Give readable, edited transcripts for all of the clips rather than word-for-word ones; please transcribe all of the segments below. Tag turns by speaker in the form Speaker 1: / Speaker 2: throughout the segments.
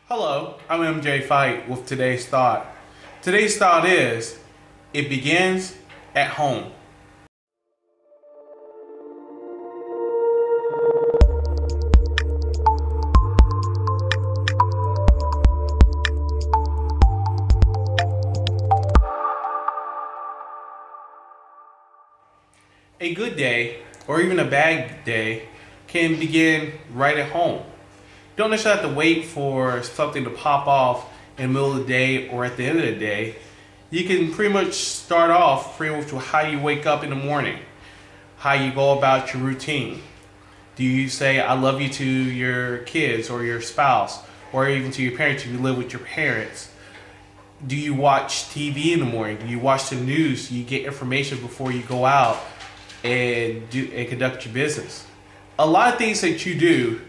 Speaker 1: Hello, I'm MJ Fite with today's thought. Today's thought is, it begins at home. A good day, or even a bad day, can begin right at home. You don't necessarily have to wait for something to pop off in the middle of the day or at the end of the day. You can pretty much start off pretty much with how you wake up in the morning, how you go about your routine. Do you say I love you to your kids or your spouse, or even to your parents if you live with your parents? Do you watch TV in the morning? Do you watch the news? Do you get information before you go out and conduct your business? A lot of things that you do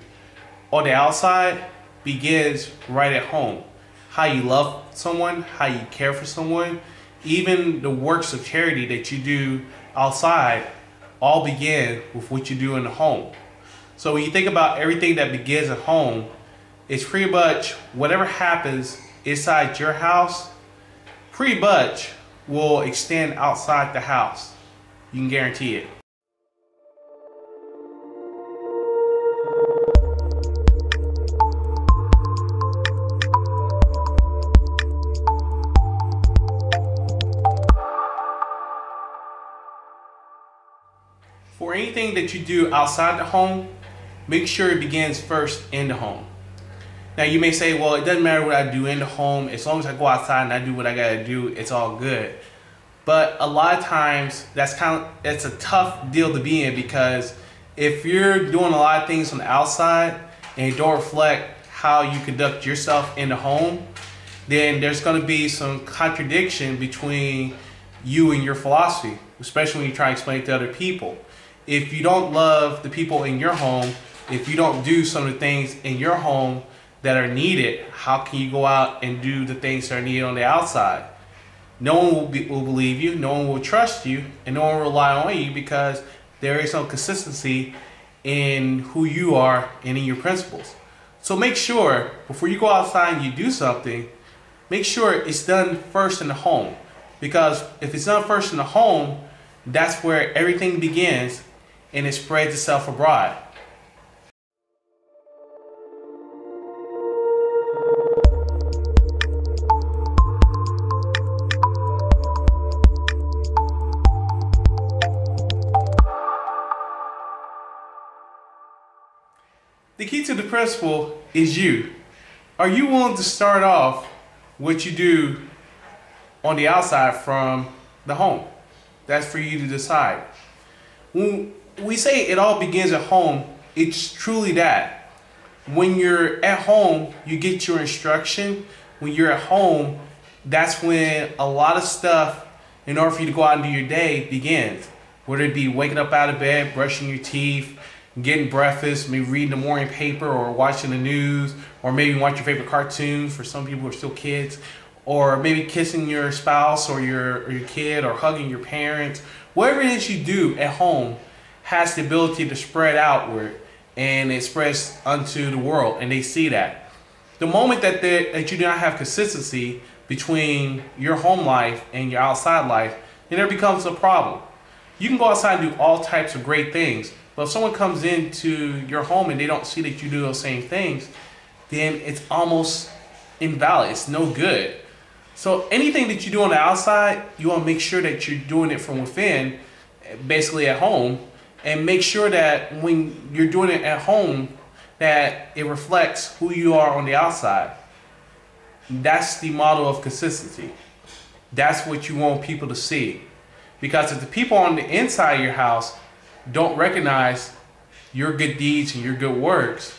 Speaker 1: on the outside begins right at home. How you love someone, how you care for someone, even the works of charity that you do outside all begin with what you do in the home. So when you think about everything that begins at home, it's pretty much whatever happens inside your house pretty much will extend outside the house. You can guarantee it. For anything that you do outside the home, make sure it begins first in the home. Now you may say, well, it doesn't matter what I do in the home, as long as I go outside and I do what I gotta do, it's all good. But a lot of times it's a tough deal to be in, because if you're doing a lot of things on the outside and it don't reflect how you conduct yourself in the home, then there's going to be some contradiction between you and your philosophy, especially when you try to explain it to other people. If you don't love the people in your home, if you don't do some of the things in your home that are needed, how can you go out and do the things that are needed on the outside? No one will believe you, no one will trust you, and no one will rely on you, because there is no consistency in who you are and in your principles. So make sure, before you go outside and you do something, make sure it's done first in the home. Because if it's done first in the home, that's where everything begins and it spreads itself abroad. The key to the principle is you. Are you willing to start off what you do on the outside from the home? That's for you to decide. When we say it all begins at home, it's truly that. When you're at home, you get your instruction. When you're at home, that's when a lot of stuff, in order for you to go out and do your day, begins. Whether it be waking up out of bed, brushing your teeth, getting breakfast, maybe reading the morning paper or watching the news, or maybe watch your favorite cartoons for some people who are still kids, or maybe kissing your spouse or your kid, or hugging your parents. Whatever it is you do at home has the ability to spread outward, and it spreads unto the world, and they see that. The moment that you do not have consistency between your home life and your outside life, then there becomes a problem. You can go outside and do all types of great things, but if someone comes into your home and they don't see that you do those same things, then it's almost invalid. It's no good. So anything that you do on the outside, you want to make sure that you're doing it from within, basically at home, and make sure that when you're doing it at home, that it reflects who you are on the outside. That's the model of consistency. That's what you want people to see. Because if the people on the inside of your house don't recognize your good deeds and your good works,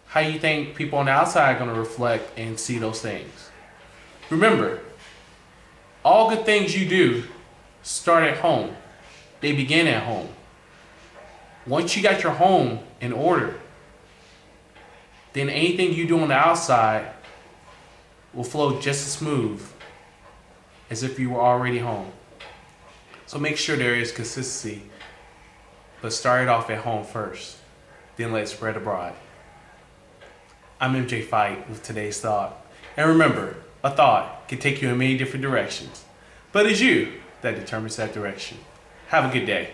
Speaker 1: how do you think people on the outside are going to reflect and see those things? Remember, all good things you do start at home. They begin at home. Once you got your home in order, then anything you do on the outside will flow just as smooth as if you were already home. So make sure there is consistency, but start it off at home first, then let it spread abroad. I'm MJ Fite with today's thought. And remember, a thought can take you in many different directions, but it's you that determines that direction. Have a good day.